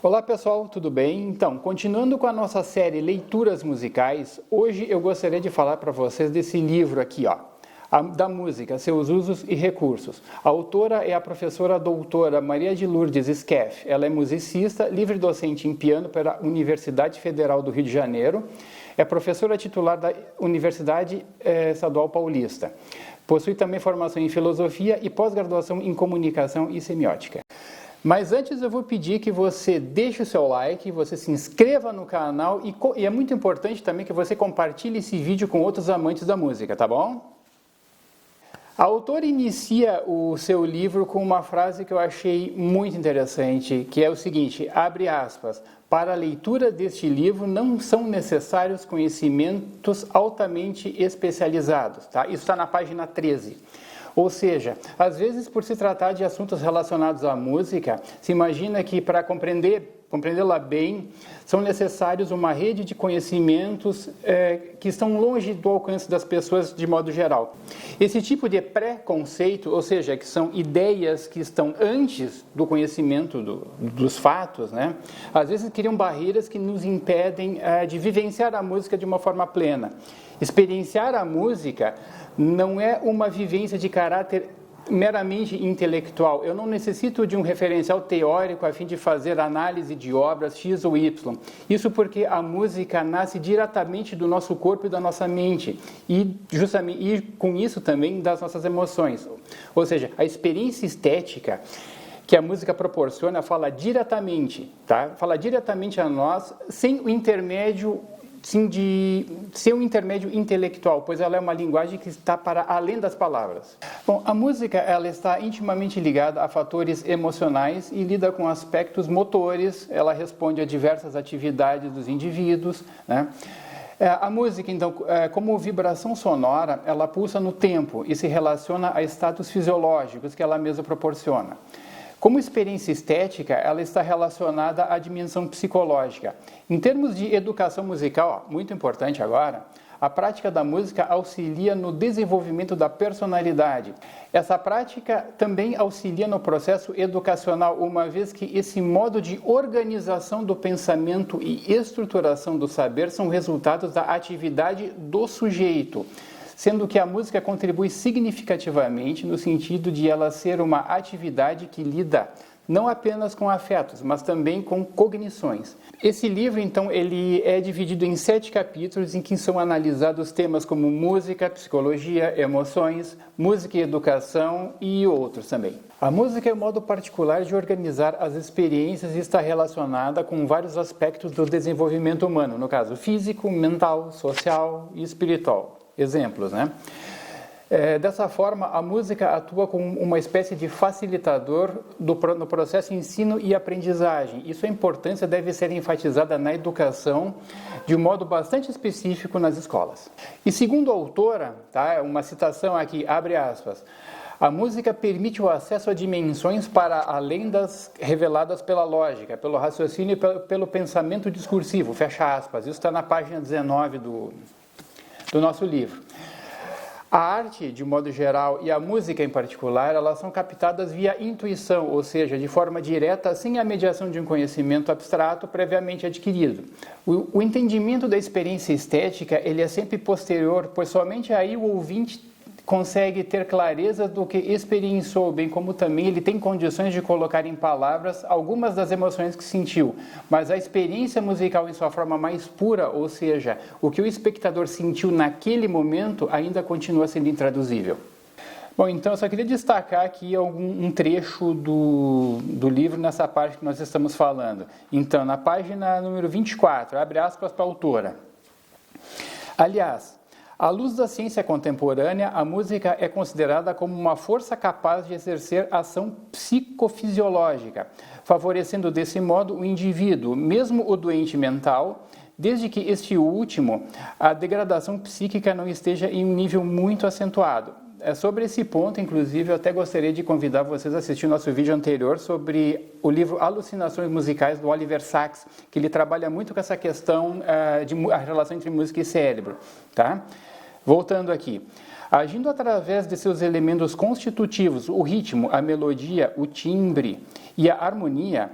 Olá pessoal, tudo bem? Então, continuando com a nossa série Leituras Musicais, hoje eu gostaria de falar para vocês desse livro aqui, da música, seus usos e recursos. A autora é a professora doutora Maria de Lourdes Skeff. Ela é musicista, livre-docente em piano pela Universidade Federal do Rio de Janeiro, é professora titular da Universidade Estadual Paulista. Possui também formação em filosofia e pós-graduação em comunicação e semiótica. Mas antes eu vou pedir que você deixe o seu like, você se inscreva no canal e é muito importante também que você compartilhe esse vídeo com outros amantes da música, tá bom? A autora inicia o seu livro com uma frase que eu achei muito interessante, que é o seguinte, abre aspas, para a leitura deste livro não são necessários conhecimentos altamente especializados, tá? Isso está na página 13. Ou seja, às vezes por se tratar de assuntos relacionados à música, se imagina que para compreendê-la bem, são necessários uma rede de conhecimentos que estão longe do alcance das pessoas de modo geral. Esse tipo de pré-conceito, ou seja, que são ideias que estão antes do conhecimento dos fatos, né? Às vezes criam barreiras que nos impedem de vivenciar a música de uma forma plena. Experienciar a música não é uma vivência de caráter meramente intelectual. Eu não necessito de um referencial teórico a fim de fazer análise de obras X ou Y. Isso porque a música nasce diretamente do nosso corpo e da nossa mente e com isso também das nossas emoções. Ou seja, a experiência estética que a música proporciona fala diretamente, tá? Fala diretamente a nós sem o intermédio de ser um intermédio intelectual, pois ela é uma linguagem que está para além das palavras. Bom, a música ela está intimamente ligada a fatores emocionais e lida com aspectos motores, ela responde a diversas atividades dos indivíduos, né? A música, então, como vibração sonora, ela pulsa no tempo e se relaciona a estados fisiológicos que ela mesma proporciona. Como experiência estética, ela está relacionada à dimensão psicológica. Em termos de educação musical, muito importante agora, a prática da música auxilia no desenvolvimento da personalidade. Essa prática também auxilia no processo educacional, uma vez que esse modo de organização do pensamento e estruturação do saber são resultados da atividade do sujeito, sendo que a música contribui significativamente no sentido de ela ser uma atividade que lida não apenas com afetos, mas também com cognições. Esse livro, então, ele é dividido em 7 capítulos em que são analisados temas como música, psicologia, emoções, música e educação e outros também. A música é um modo particular de organizar as experiências e está relacionada com vários aspectos do desenvolvimento humano, no caso físico, mental, social e espiritual. Exemplos, né? Dessa forma, a música atua como uma espécie de facilitador no processo ensino e aprendizagem. E sua importância deve ser enfatizada na educação de um modo bastante específico nas escolas. E segundo a autora, tá, uma citação aqui, abre aspas, a música permite o acesso a dimensões para além das reveladas pela lógica, pelo raciocínio e pelo pensamento discursivo, fecha aspas. Isso está na página 19 do nosso livro. A arte, de modo geral, e a música em particular, elas são captadas via intuição, ou seja, de forma direta, sem a mediação de um conhecimento abstrato previamente adquirido. O entendimento da experiência estética, ele é sempre posterior, pois somente aí o ouvinte consegue ter clareza do que experienciou, bem como também ele tem condições de colocar em palavras algumas das emoções que sentiu. Mas a experiência musical em sua forma mais pura, ou seja, o que o espectador sentiu naquele momento, ainda continua sendo intraduzível. Bom, então eu só queria destacar aqui um trecho do livro nessa parte que nós estamos falando. Então, na página número 24, abre aspas para a autora. Aliás, à luz da ciência contemporânea, a música é considerada como uma força capaz de exercer ação psicofisiológica, favorecendo desse modo o indivíduo, mesmo o doente mental, desde que este último, a degradação psíquica não esteja em um nível muito acentuado. Sobre esse ponto, inclusive, eu até gostaria de convidar vocês a assistir o nosso vídeo anterior sobre o livro Alucinações Musicais, do Oliver Sacks, que ele trabalha muito com essa questão a relação entre música e cérebro, tá? Voltando aqui, agindo através de seus elementos constitutivos, o ritmo, a melodia, o timbre e a harmonia,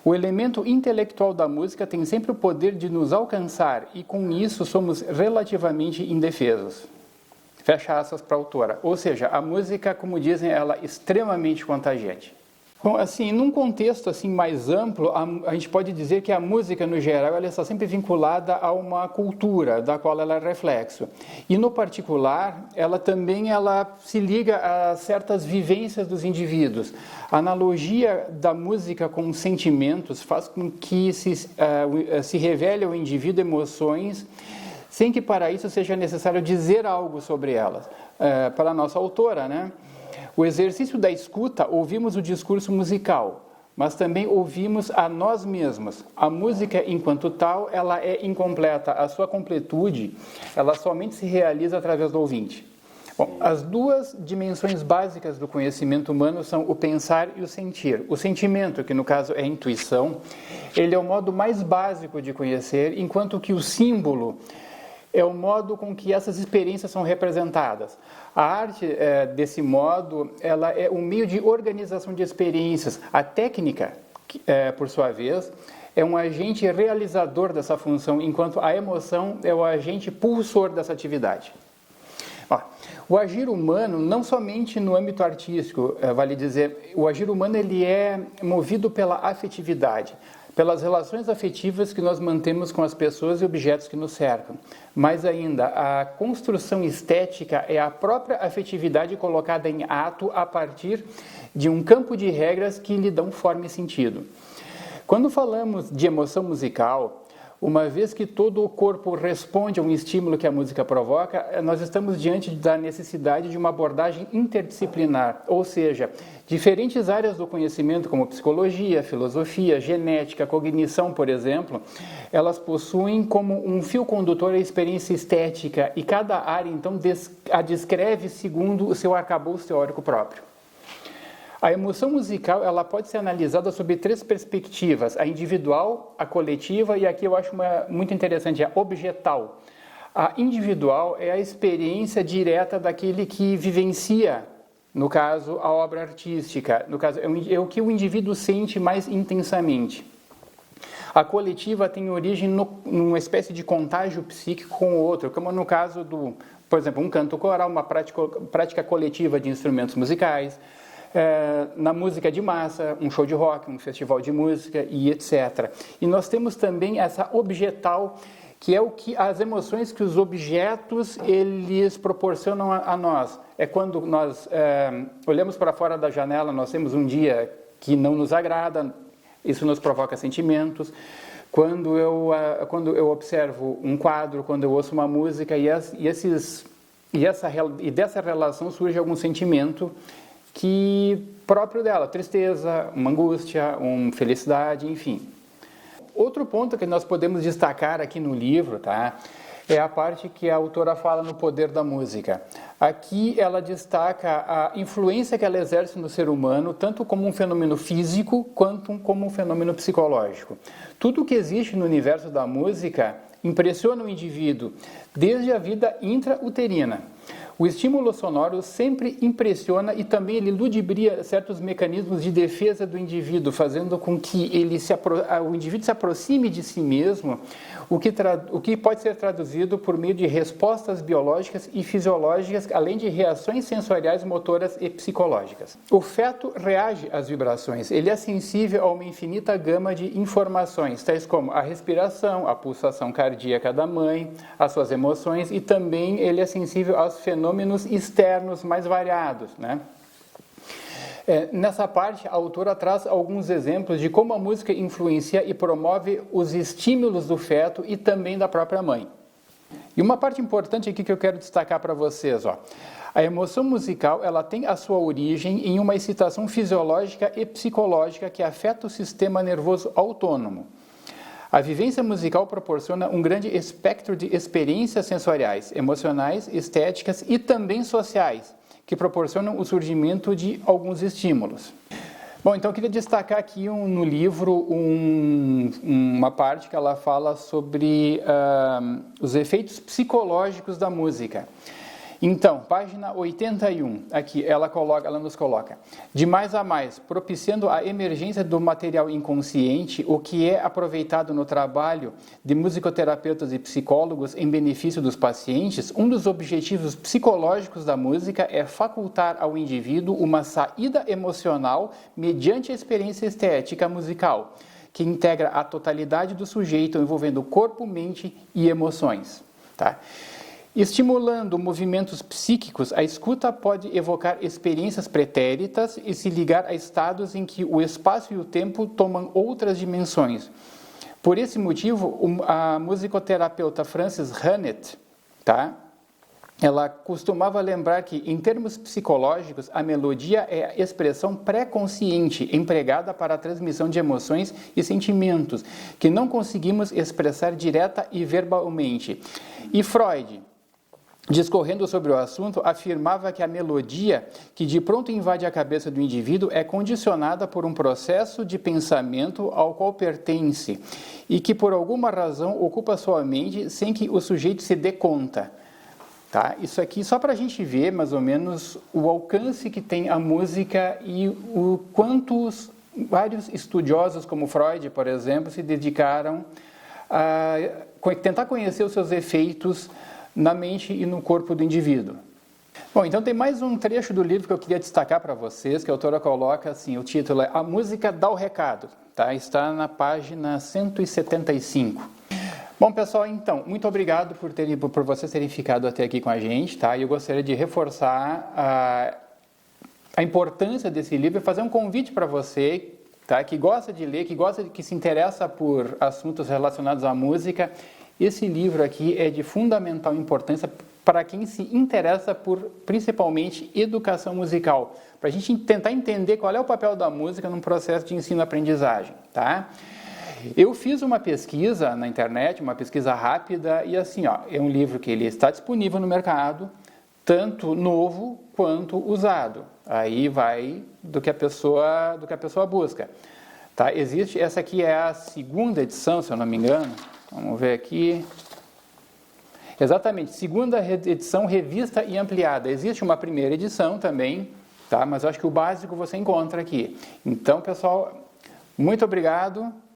O elemento intelectual da música tem sempre o poder de nos alcançar e com isso somos relativamente indefesos. Fecha aspas para a autora. Ou seja, a música, como dizem, ela é extremamente contagiante. Bom, assim, num contexto assim mais amplo, a gente pode dizer que a música, no geral, ela está sempre vinculada a uma cultura da qual ela é reflexo. E, no particular, ela também se liga a certas vivências dos indivíduos. A analogia da música com sentimentos faz com que se revele ao indivíduo emoções sem que para isso seja necessário dizer algo sobre elas. Para a nossa autora, né? O exercício da escuta, ouvimos o discurso musical, mas também ouvimos a nós mesmos. A música, enquanto tal, ela é incompleta. A sua completude, ela somente se realiza através do ouvinte. Bom, as duas dimensões básicas do conhecimento humano são o pensar e o sentir. O sentimento, que no caso é a intuição, ele é o modo mais básico de conhecer, enquanto que o símbolo é o modo com que essas experiências são representadas. A arte, desse modo, ela é um meio de organização de experiências. A técnica, por sua vez, é um agente realizador dessa função, enquanto a emoção é o agente pulsor dessa atividade. O agir humano, não somente no âmbito artístico, vale dizer, o agir humano ele é movido pela afetividade, pelas relações afetivas que nós mantemos com as pessoas e objetos que nos cercam. Mais ainda, a construção estética é a própria afetividade colocada em ato a partir de um campo de regras que lhe dão forma e sentido. Quando falamos de emoção musical, uma vez que todo o corpo responde a um estímulo que a música provoca, nós estamos diante da necessidade de uma abordagem interdisciplinar, ou seja, diferentes áreas do conhecimento, como psicologia, filosofia, genética, cognição, por exemplo, elas possuem como um fio condutor a experiência estética e cada área, então, a descreve segundo o seu arcabouço teórico próprio. A emoção musical ela pode ser analisada sob três perspectivas, a individual, a coletiva e aqui eu acho muito interessante, a objetal. A individual é a experiência direta daquele que vivencia, no caso, a obra artística, no caso, é o que o indivíduo sente mais intensamente. A coletiva tem origem numa espécie de contágio psíquico com o outro, como no caso por exemplo, um canto coral, uma prática coletiva de instrumentos musicais, na música de massa, um show de rock, um festival de música e etc. E nós temos também essa objetal, que é as emoções que os objetos eles proporcionam a nós. É quando nós olhamos para fora da janela, nós temos um dia que não nos agrada, isso nos provoca sentimentos. Quando eu observo um quadro, quando eu ouço uma música e dessa relação surge algum sentimento próprio dela, tristeza, uma angústia, uma felicidade, enfim. Outro ponto que nós podemos destacar aqui no livro, tá, é a parte que a autora fala no poder da música. Aqui ela destaca a influência que ela exerce no ser humano, tanto como um fenômeno físico, quanto como um fenômeno psicológico. Tudo que existe no universo da música impressiona o indivíduo, desde a vida intrauterina. O estímulo sonoro sempre impressiona e também ele ludibria certos mecanismos de defesa do indivíduo, fazendo com que o indivíduo se aproxime de si mesmo, o que pode ser traduzido por meio de respostas biológicas e fisiológicas, além de reações sensoriais, motoras e psicológicas. O feto reage às vibrações, ele é sensível a uma infinita gama de informações, tais como a respiração, a pulsação cardíaca da mãe, as suas emoções e também ele é sensível aos fenômenos externos mais variados, né? Nessa parte, a autora traz alguns exemplos de como a música influencia e promove os estímulos do feto e também da própria mãe. E uma parte importante aqui que eu quero destacar para vocês, a emoção musical ela tem a sua origem em uma excitação fisiológica e psicológica que afeta o sistema nervoso autônomo. A vivência musical proporciona um grande espectro de experiências sensoriais, emocionais, estéticas e também sociais, que proporcionam o surgimento de alguns estímulos. Bom, então eu queria destacar aqui no livro uma parte que ela fala sobre os efeitos psicológicos da música. Então, página 81, aqui ela nos coloca: de mais a mais, propiciando a emergência do material inconsciente, o que é aproveitado no trabalho de musicoterapeutas e psicólogos em benefício dos pacientes, um dos objetivos psicológicos da música é facultar ao indivíduo uma saída emocional mediante a experiência estética musical, que integra a totalidade do sujeito envolvendo corpo, mente e emoções. Tá? Estimulando movimentos psíquicos, a escuta pode evocar experiências pretéritas e se ligar a estados em que o espaço e o tempo tomam outras dimensões. Por esse motivo, a musicoterapeuta Frances Hannett, tá? Ela costumava lembrar que, em termos psicológicos, a melodia é a expressão pré-consciente empregada para a transmissão de emoções e sentimentos que não conseguimos expressar direta e verbalmente. E Freud, discorrendo sobre o assunto, afirmava que a melodia, que de pronto invade a cabeça do indivíduo, é condicionada por um processo de pensamento ao qual pertence e que, por alguma razão, ocupa sua mente sem que o sujeito se dê conta. Tá? Isso aqui só para a gente ver, mais ou menos, o alcance que tem a música e o quantos vários estudiosos, como Freud, por exemplo, se dedicaram a tentar conhecer os seus efeitos na mente e no corpo do indivíduo. Bom, então tem mais um trecho do livro que eu queria destacar para vocês, que a autora coloca assim, o título é A Música dá o Recado, tá? Está na página 175. Bom, pessoal, então, muito obrigado por vocês terem ficado até aqui com a gente, tá? E eu gostaria de reforçar a importância desse livro e fazer um convite para você, tá? Que gosta de ler, que se interessa por assuntos relacionados à música. Esse livro aqui é de fundamental importância para quem se interessa por, principalmente, educação musical, para a gente tentar entender qual é o papel da música num processo de ensino-aprendizagem, tá? Eu fiz uma pesquisa na internet, uma pesquisa rápida, e assim, ó, é um livro que ele está disponível no mercado, tanto novo quanto usado. Aí vai do que a pessoa busca. Tá? Essa aqui é a segunda edição, se eu não me engano. Vamos ver aqui. Exatamente, segunda edição revista e ampliada. Existe uma primeira edição também, tá? Mas eu acho que o básico você encontra aqui. Então, pessoal, muito obrigado.